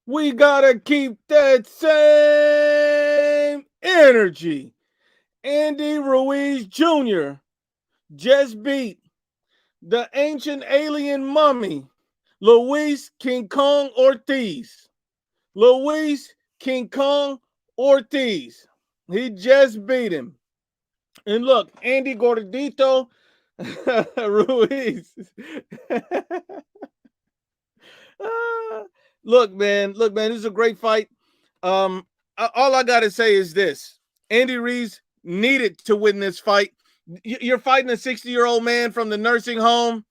We gotta keep that same energy. Andy Ruiz Jr. just beat the ancient alien mummy, Luis King Kong Ortiz. Luis King Kong Ortiz. He just beat him. And look, Andy Gordito Ruiz. Ah, look, man, this is a great fight. All I gotta say is this: Andy Ruiz needed to win this fight. You're fighting a 60-year-old man from the nursing home.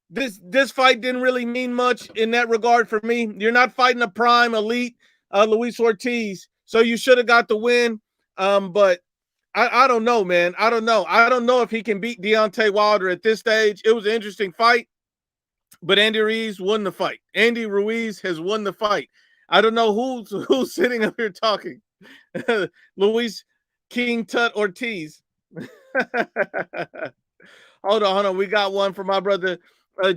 This fight didn't really mean much in that regard for me. You're not fighting a prime elite Luis Ortiz, so you should have got the win. But I don't know, man. I don't know. I don't know if he can beat Deontay Wilder at this stage. It was an interesting fight. But Andy Ruiz won the fight. Andy Ruiz has won the fight. I don't know who's sitting up here talking. Luis King Tut Ortiz. Hold on. We got one from my brother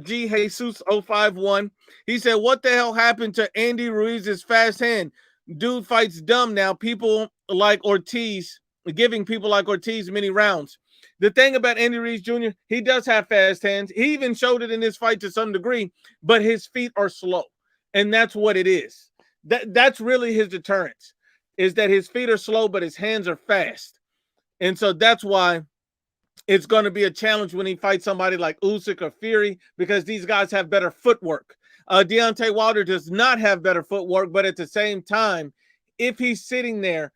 G Jesus 051. He said, "What the hell happened to Andy Ruiz's fast hand? Dude fights dumb now. People like Ortiz, giving people like Ortiz many rounds." The thing about Andy Ruiz Jr., he does have fast hands. He even showed it in this fight to some degree, but his feet are slow. And that's what it is. That's really his deterrence, is that his feet are slow, but his hands are fast. And so that's why it's going to be a challenge when he fights somebody like Usyk or Fury, because these guys have better footwork. Deontay Wilder does not have better footwork, but at the same time, if he's sitting there,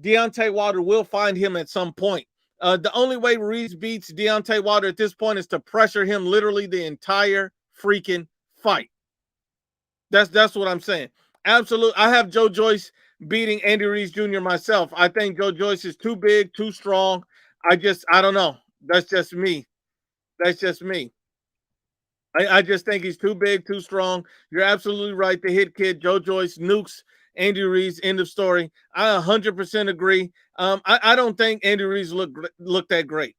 Deontay Wilder will find him at some point. The only way Ruiz beats Deontay Wilder at this point is to pressure him literally the entire freaking fight. That's what I'm saying. Absolutely. I have Joe Joyce beating Andy Ruiz Jr. myself. I think Joe Joyce is too big, too strong. I don't know. That's just me. That's just me. I just think he's too big, too strong. You're absolutely right. The hit kid, Joe Joyce, nukes Andy Ruiz. End of story. I 100% agree. I don't think Andy Ruiz looked that great.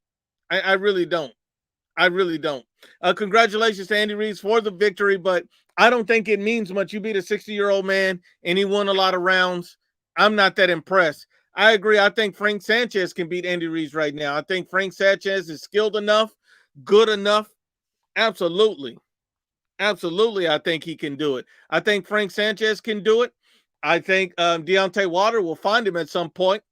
I really don't. I really don't. Congratulations to Andy Ruiz for the victory, but I don't think it means much. You beat a 60-year-old man and he won a lot of rounds. I'm not that impressed. I agree. I think Frank Sanchez can beat Andy Ruiz right now. I think Frank Sanchez is skilled enough, good enough. Absolutely. Absolutely. I think he can do it. I think Frank Sanchez can do it. I think Deontay Wilder will find him at some point.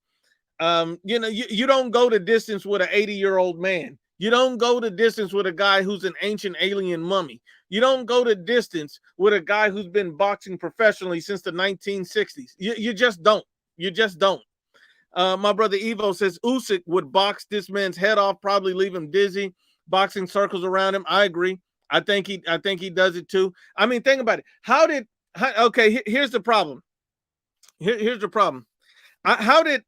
You don't go the distance with an 80-year-old man. You don't go the distance with a guy who's an ancient alien mummy. You don't go the distance with a guy who's been boxing professionally since the 1960s. You just don't. You just don't. My brother Evo says Usyk would box this man's head off, probably leave him dizzy, boxing circles around him. I agree. I think he does it too. I mean, think about it. Here's the problem. Here's the problem. How did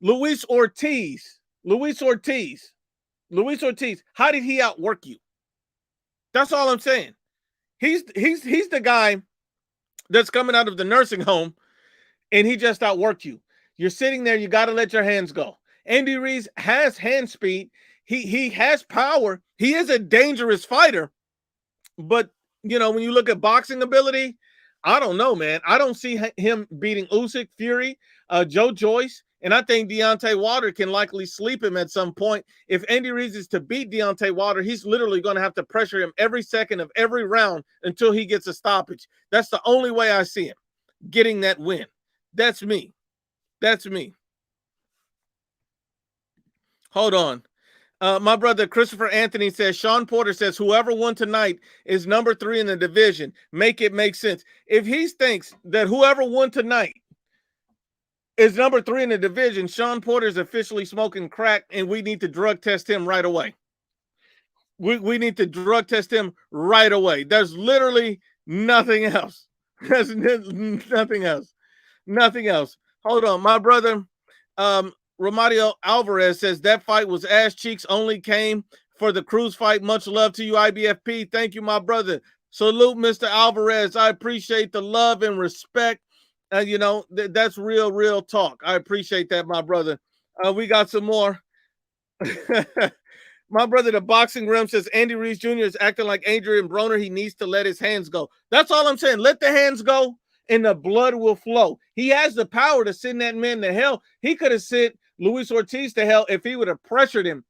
Luis Ortiz, how did he outwork you? That's all I'm saying. He's the guy that's coming out of the nursing home and he just outworked you. You're sitting there, you got to let your hands go. Andy Ruiz has hand speed. He has power. He is a dangerous fighter. But, when you look at boxing ability, I don't know, man. I don't see him beating Usyk, Fury, Joe Joyce, and I think Deontay Wilder can likely sleep him at some point. If Andy Ruiz is to beat Deontay Wilder, he's literally going to have to pressure him every second of every round until he gets a stoppage. That's the only way I see him getting that win. That's me. That's me. Hold on. My brother Christopher Anthony says, Sean Porter says, whoever won tonight is number 3 in the division. Make it make sense. If he thinks that whoever won tonight is number 3 in the division, Sean Porter is officially smoking crack, and we need to drug test him right away. We need to drug test him right away. There's literally nothing else. There's nothing else. Nothing else. Hold on. My brother, Romario Alvarez says that fight was ass cheeks, only came for the Cruz fight. Much love to you, IBFP. Thank you, my brother. Salute, Mr. Alvarez. I appreciate the love and respect. That's real talk. I appreciate that, my brother. We got some more. My brother, the Boxing Rim, says Andy Ruiz Jr. is acting like Adrian Broner. He needs to let his hands go. That's all I'm saying. Let the hands go and the blood will flow. He has the power to send that man to hell. He could have sent Luis Ortiz to hell if he would have pressured him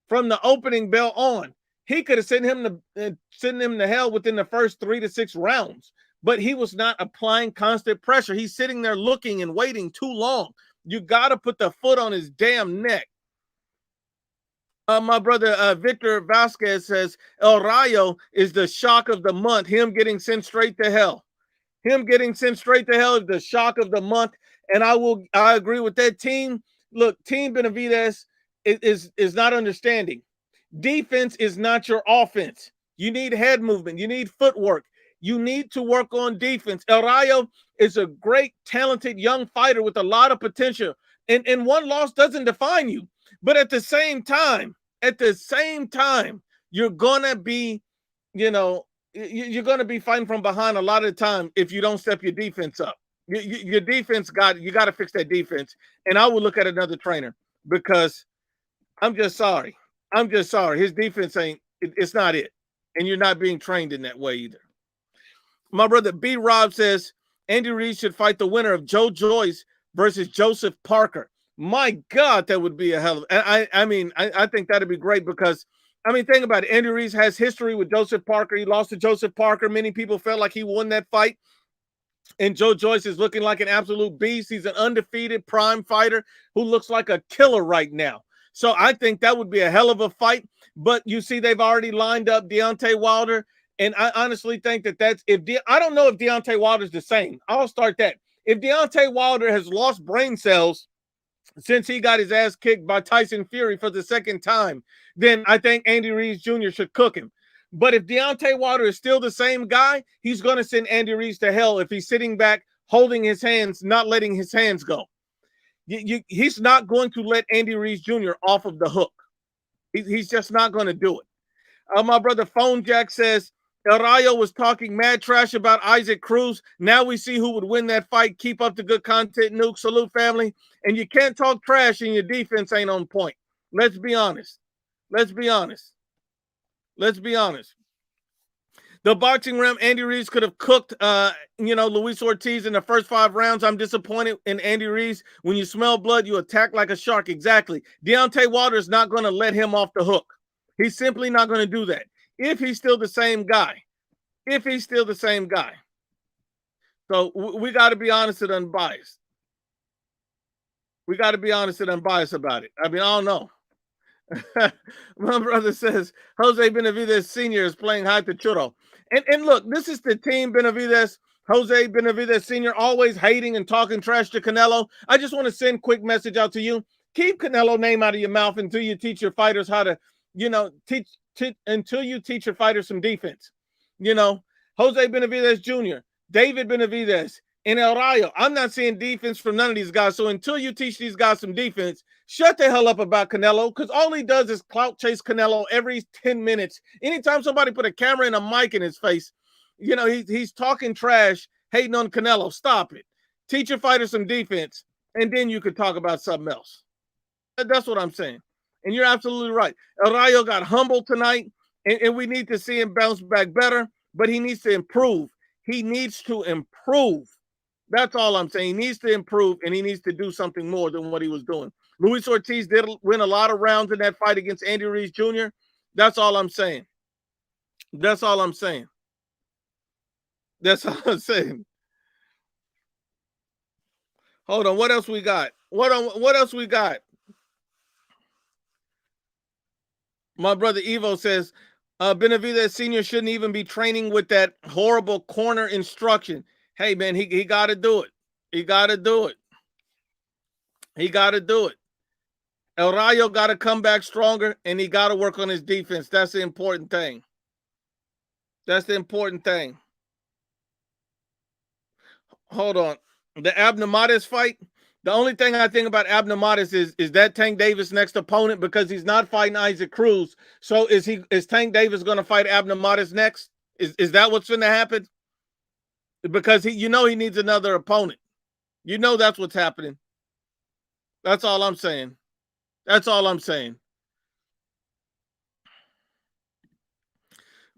from the opening bell on. He could have sent him to hell within the first 3 to 6 rounds, but he was not applying constant pressure. He's sitting there looking and waiting too long. You got to put the foot on his damn neck. My brother Victor Vasquez says El Rayo is the shock of the month. Him getting sent straight to hell. Him getting sent straight to hell is the shock of the month. And I agree with that. Team. Look, Team Benavidez is not understanding. Defense is not your offense. You need head movement. You need footwork. You need to work on defense. El Rayo is a great, talented young fighter with a lot of potential. And one loss doesn't define you. But at the same time, you're gonna be, you're gonna be fighting from behind a lot of the time if you don't step your defense up. Your defense you got to fix that defense. And I would look at another trainer because I'm just sorry. His defense it's not it. And you're not being trained in that way either. My brother B. Rob says Andy Ruiz should fight the winner of Joe Joyce versus Joseph Parker. My God, that would be a hell of I think that'd be great because, think about it. Andy Ruiz has history with Joseph Parker. He lost to Joseph Parker. Many people felt like he won that fight. And Joe Joyce is looking like an absolute beast. He's an undefeated prime fighter who looks like a killer right now. So I think that would be a hell of a fight. But you see, they've already lined up Deontay Wilder. And I honestly think I don't know if Deontay Wilder's the same. I'll start that. If Deontay Wilder has lost brain cells since he got his ass kicked by Tyson Fury for the second time, then I think Andy Ruiz Jr. should cook him. But if Deontay Wilder is still the same guy, he's going to send Andy Ruiz to hell if he's sitting back, holding his hands, not letting his hands go. He's not going to let Andy Ruiz Jr. off of the hook. He's just not going to do it. My brother Phone Jack says, El Rayo was talking mad trash about Isaac Cruz. Now we see who would win that fight. Keep up the good content, Nuke. Salute, family. And you can't talk trash and your defense ain't on point. Let's be honest. The boxing realm, Andy Ruiz could have cooked, Luis Ortiz in the first 5 rounds. I'm disappointed in Andy Ruiz. When you smell blood, you attack like a shark. Exactly. Deontay Wilder is not going to let him off the hook. He's simply not going to do that. If he's still the same guy. So we got to be honest and unbiased. About it. I don't know. My brother says Jose Benavidez Sr. is playing high to churro. And look, this is the Team Benavidez. Jose Benavidez Sr. always hating and talking trash to Canelo. I just want to send a quick message out to you. Keep Canelo name out of your mouth until you teach your fighters how to, until you teach your fighters some defense. Jose Benavidez Jr., David Benavidez, and El Rayo. I'm not seeing defense from none of these guys. So until you teach these guys some defense, shut the hell up about Canelo, because all he does is clout chase Canelo every 10 minutes. Anytime somebody put a camera and a mic in his face, he's talking trash, hating on Canelo. Stop it. Teach your fighters some defense, and then you could talk about something else. That's what I'm saying. And you're absolutely right. El Rayo got humbled tonight, and we need to see him bounce back better, but he needs to improve. That's all I'm saying. He needs to improve, and he needs to do something more than what he was doing. Luis Ortiz did win a lot of rounds in that fight against Andy Ruiz Jr. That's all I'm saying. Hold on. What else we got? What else we got? My brother Evo says, Benavidez Sr. shouldn't even be training with that horrible corner instruction. Hey, man, he got to do it. He got to do it. El Rayo got to come back stronger, and he got to work on his defense. That's the important thing. Hold on. The Abnormatis fight, the only thing I think about Abnormatis is that Tank Davis' next opponent, because he's not fighting Isaac Cruz. So is Tank Davis going to fight Abnormatis next? Is that what's going to happen? Because he needs another opponent. That's what's happening. That's all I'm saying.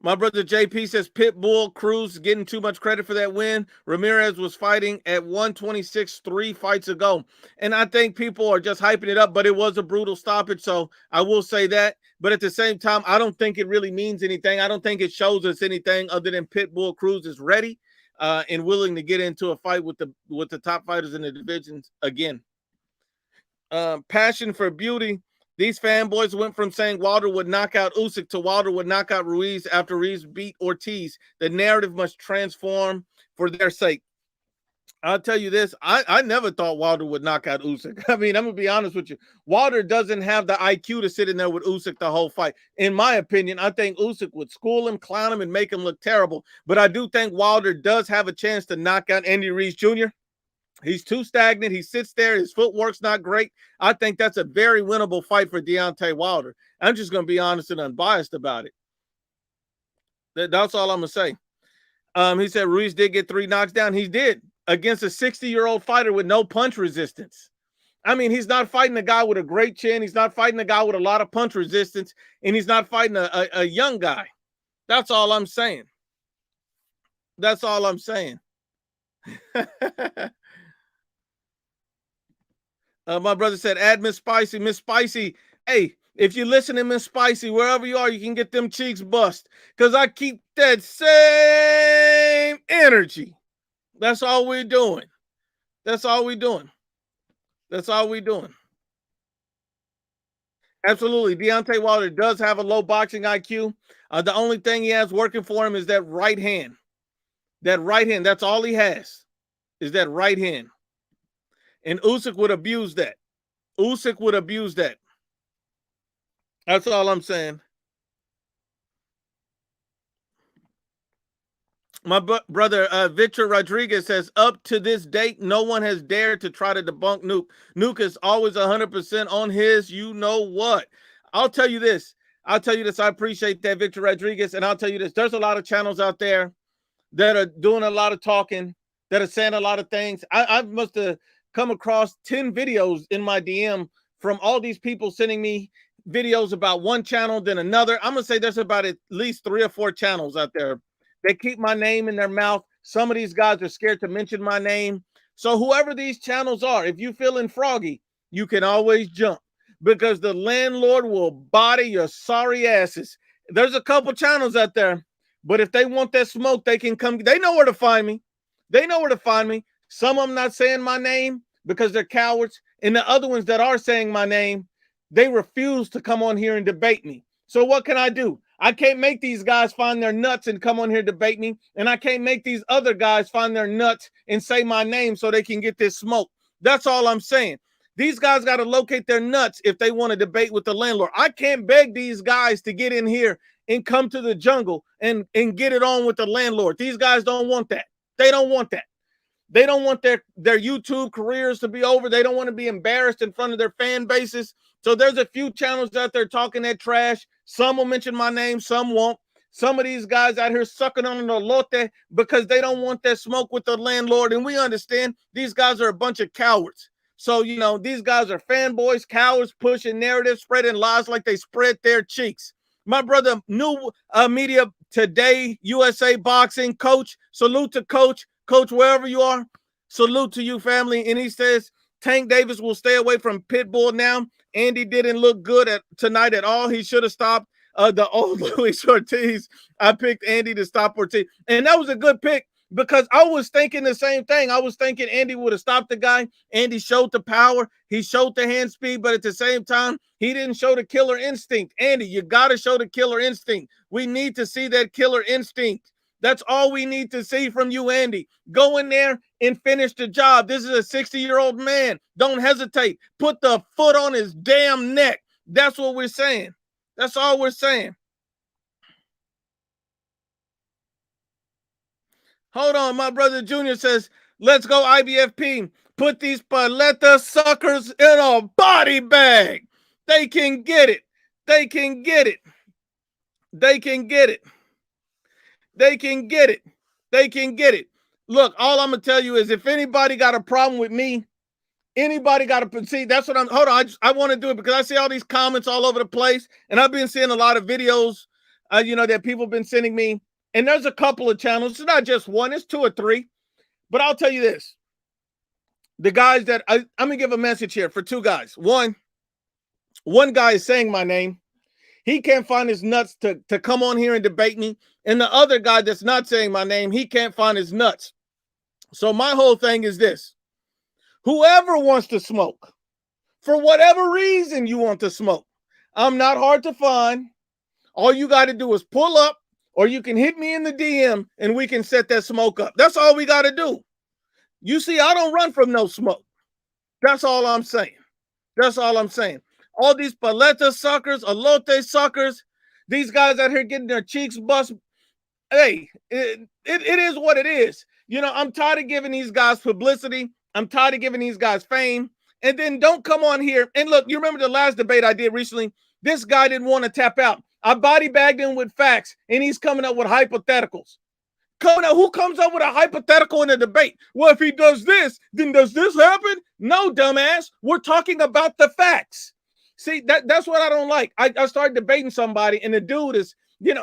My brother JP says Pitbull Cruz getting too much credit for that win. Ramirez was fighting at 126 3 fights ago. And I think people are just hyping it up, but it was a brutal stoppage. So I will say that. But at the same time, I don't think it really means anything. I don't think it shows us anything other than Pitbull Cruz is ready and willing to get into a fight with the top fighters in the divisions again. Passion for beauty. These fanboys went from saying Wilder would knock out Usyk to Wilder would knock out Ruiz after Ruiz beat Ortiz. The narrative must transform for their sake. I'll tell you this. I never thought Wilder would knock out Usyk. I mean, I'm going to be honest with you. Wilder doesn't have the IQ to sit in there with Usyk the whole fight. In my opinion, I think Usyk would school him, clown him, and make him look terrible. But I do think Wilder does have a chance to knock out Andy Ruiz Jr. He's too stagnant. He sits there. His footwork's not great. I think that's a very winnable fight for Deontay Wilder. I'm just going to be honest and unbiased about it. That's all I'm going to say. He said Ruiz did get 3 knocks down. He did against a 60-year-old fighter with no punch resistance. I mean, he's not fighting a guy with a great chin. He's not fighting a guy with a lot of punch resistance. And he's not fighting a young guy. That's all I'm saying. That's all I'm saying. My brother said, add Miss Spicy. Miss Spicy, hey, if you listen to Miss Spicy, wherever you are, you can get them cheeks bust. Because I keep that same energy. That's all we're doing. That's all we're doing. That's all we're doing. Absolutely. Deontay Wilder does have a low boxing IQ. The only thing he has working for him is that right hand. That right hand. That's all he has is that right hand. And Usyk would abuse that. Usyk would abuse that. That's all I'm saying. My brother Victor Rodriguez says, up to this date, no one has dared to try to debunk Nuke. Nuke is always 100% on his you-know-what. I'll tell you this. I appreciate that, Victor Rodriguez. And I'll tell you this. There's a lot of channels out there that are doing a lot of talking, that are saying a lot of things. I must have come across 10 videos in my DM from all these people sending me videos about one channel, then another. I'm going to say there's about at least 3 or 4 channels out there. They keep my name in their mouth. Some of these guys are scared to mention my name. So whoever these channels are, if you feeling froggy, you can always jump because the landlord will body your sorry asses. There's a couple channels out there, but if they want that smoke, they can come. They know where to find me. They know where to find me. Some of them not saying my name because they're cowards. And the other ones that are saying my name, they refuse to come on here and debate me. So what can I do? I can't make these guys find their nuts and come on here debate me. And I can't make these other guys find their nuts and say my name so they can get this smoke. That's all I'm saying. These guys got to locate their nuts if they want to debate with the landlord. I can't beg these guys to get in here and come to the jungle and get it on with the landlord. These guys don't want that. They don't want that. They don't want their YouTube careers to be over. They don't want to be embarrassed in front of their fan bases. So there's a few channels out there talking that trash. Some will mention my name, some won't. Some of these guys out here sucking on the lote because they don't want that smoke with the landlord. And we understand these guys are a bunch of cowards. So, you know, these guys are fanboys, cowards, pushing narratives, spreading lies like they spread their cheeks. My brother, new media today, USA Boxing coach. Salute to Coach, wherever you are. Salute to you, family. And he says, Tank Davis will stay away from Pitbull now. Andy didn't look good tonight at all. He should have stopped the old Luis Ortiz. I picked Andy to stop Ortiz. And that was a good pick because I was thinking the same thing. I was thinking Andy would have stopped the guy. Andy showed the power. He showed the hand speed, but at the same time, he didn't show the killer instinct. Andy, you got to show the killer instinct. We need to see that killer instinct. That's all we need to see from you, Andy. Go in there and finish the job. This is a 60-year-old man. Don't hesitate. Put the foot on his damn neck. That's what we're saying. That's all we're saying. Hold on. My brother Junior says, let's go IBFP. Put these paleta suckers in a body bag. They can get it. They can get it. They can get it. They can get it. They can get it. Look, all I'm going to tell you is if anybody got a problem with me, anybody got to see, that's what hold on. I want to do it because I see all these comments all over the place. And I've been seeing a lot of videos that people have been sending me. And there's a couple of channels. It's not just one, it's 2 or 3. But I'll tell you this. The guys that I'm going to give a message here for 2 guys. One guy is saying my name. He can't find his nuts to come on here and debate me. And the other guy that's not saying my name, he can't find his nuts. So my whole thing is this. Whoever wants to smoke, for whatever reason you want to smoke, I'm not hard to find. All you got to do is pull up, or you can hit me in the DM and we can set that smoke up. That's all we got to do. You see, I don't run from no smoke. That's all I'm saying. That's all I'm saying. All these paleta suckers, elote suckers, these guys out here getting their cheeks bust. Hey, it is what it is. I'm tired of giving these guys publicity. I'm tired of giving these guys fame. And then don't come on here. And look, you remember the last debate I did recently? This guy didn't want to tap out. I body bagged him with facts, and he's coming up with hypotheticals. Who comes up with a hypothetical in a debate? Well, if he does this, then does this happen? No, dumbass. We're talking about the facts. See, that's what I don't like. I started debating somebody, and the dude is,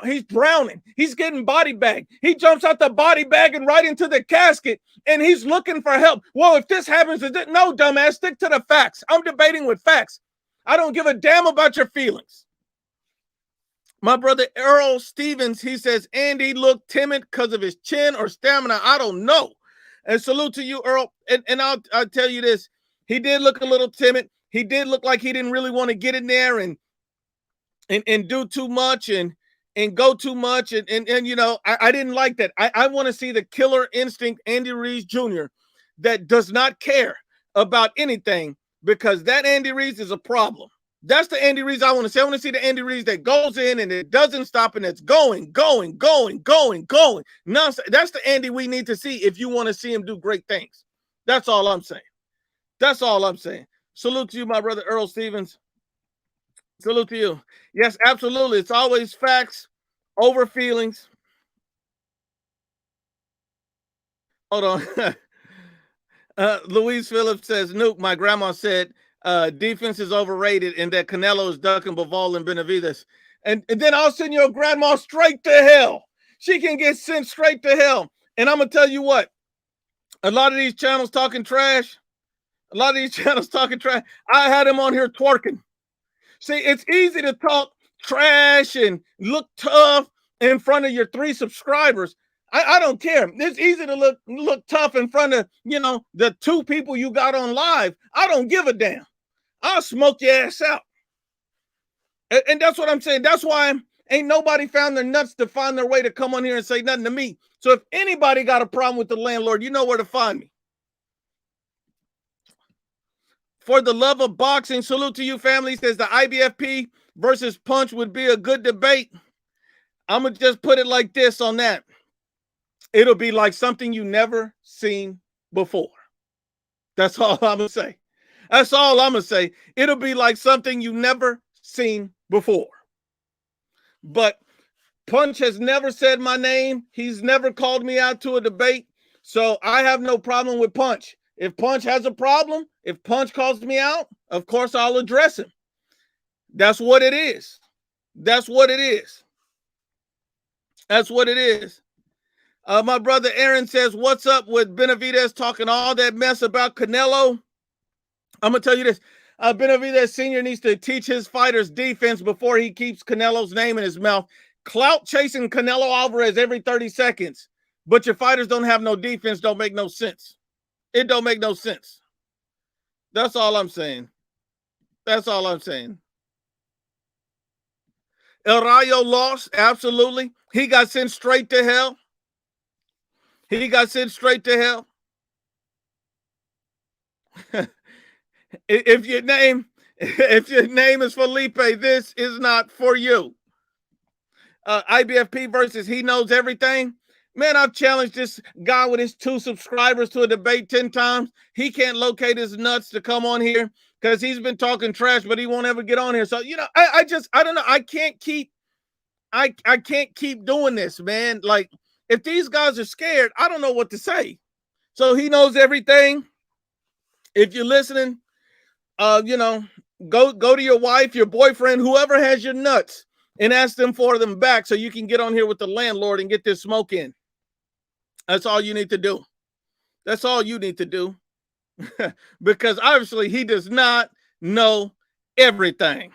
he's drowning. He's getting body bagged. He jumps out the body bag and right into the casket, and he's looking for help. Well, if this happens, no, dumbass, stick to the facts. I'm debating with facts. I don't give a damn about your feelings. My brother Earl Stevens, he says, Andy looked timid because of his chin or stamina. I don't know. And salute to you, Earl. And I'll tell you this. He did look a little timid. He did look like he didn't really want to get in there and do too much and go too much. And I didn't like that. I want to see the killer instinct Andy Ruiz Jr. that does not care about anything, because that Andy Ruiz is a problem. That's the Andy Ruiz I want to see. I want to see the Andy Ruiz that goes in and it doesn't stop and it's going. No, that's the Andy we need to see if you want to see him do great things. That's all I'm saying. That's all I'm saying. Salute to you, my brother Earl Stevens. Salute to you. Yes, absolutely. It's always facts over feelings. Hold on. Louise Phillips says, Nuke, my grandma said, defense is overrated and that Canelo is ducking Bivol and Benavidez. And then I'll send your grandma straight to hell. She can get sent straight to hell. And I'm going to tell you what, a lot of these channels talking trash, I had them on here twerking. See, it's easy to talk trash and look tough in front of your 3 subscribers. I don't care. It's easy to look tough in front of, the 2 people you got on live. I don't give a damn. I'll smoke your ass out. And that's what I'm saying. That's why ain't nobody found their nuts to find their way to come on here and say nothing to me. So if anybody got a problem with the landlord, you know where to find me. For the love of boxing, salute to you, family. Says the IBFP versus Punch would be a good debate. I'm going to just put it like this on that. It'll be like something you never seen before. That's all I'm going to say. That's all I'm going to say. It'll be like something you never seen before. But Punch has never said my name. He's never called me out to a debate. So I have no problem with Punch. If Punch has a problem, if Punch calls me out, of course I'll address him. That's what it is. That's what it is. That's what it is. My brother Aaron says, what's up with Benavidez talking all that mess about Canelo? I'm going to tell you this. Benavidez Sr. needs to teach his fighters defense before he keeps Canelo's name in his mouth. Clout chasing Canelo Alvarez every 30 seconds, but your fighters don't have no defense, don't make no sense. It don't make no sense. That's all I'm saying. That's all I'm saying. El Rayo lost, absolutely. He got sent straight to hell. He got sent straight to hell. If your name is Felipe, this is not for you. IBFP versus He Knows Everything. Man, I've challenged this guy with his 2 subscribers to a debate 10 times. He can't locate his nuts to come on here because he's been talking trash, but he won't ever get on here. So, I don't know. I can't keep doing this, man. Like, if these guys are scared, I don't know what to say. So He Knows Everything. If you're listening, go to your wife, your boyfriend, whoever has your nuts, and ask them for them back so you can get on here with the landlord and get this smoke in. That's all you need to do. That's all you need to do. Because obviously he does not know everything.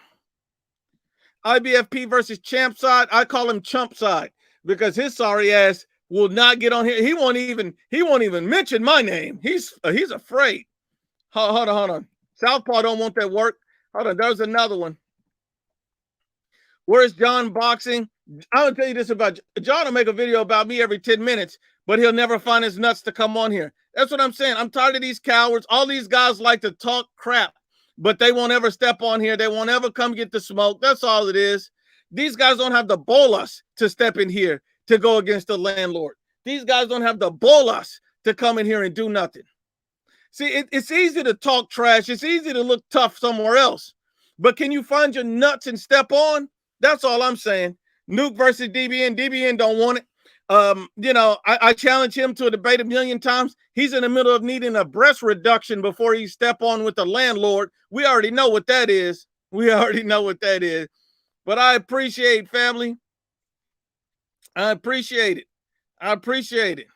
IBFP versus champ side, I call him chump side because his sorry ass will not get on here. He won't even mention my name. He's afraid. Hold on. Southpaw don't want that work. Hold on, there's another one. Where's John boxing? I'll tell you this about John. Will make a video about me every 10 minutes, but he'll never find his nuts to come on here. That's what I'm saying. I'm tired of these cowards. All these guys like to talk crap, but they won't ever step on here. They won't ever come get the smoke. That's all it is. These guys don't have the bolas to step in here to go against the landlord. These guys don't have the bolas to come in here and do nothing. See, it's easy to talk trash. It's easy to look tough somewhere else. But can you find your nuts and step on? That's all I'm saying. Nuke versus DBN. DBN don't want it. I challenge him to a debate a million times. He's in the middle of needing a breast reduction before he step on with the landlord. We already know what that is. We already know what that is. But I appreciate family. I appreciate it. I appreciate it.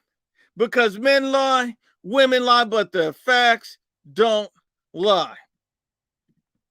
Because men lie, women lie, but the facts don't lie.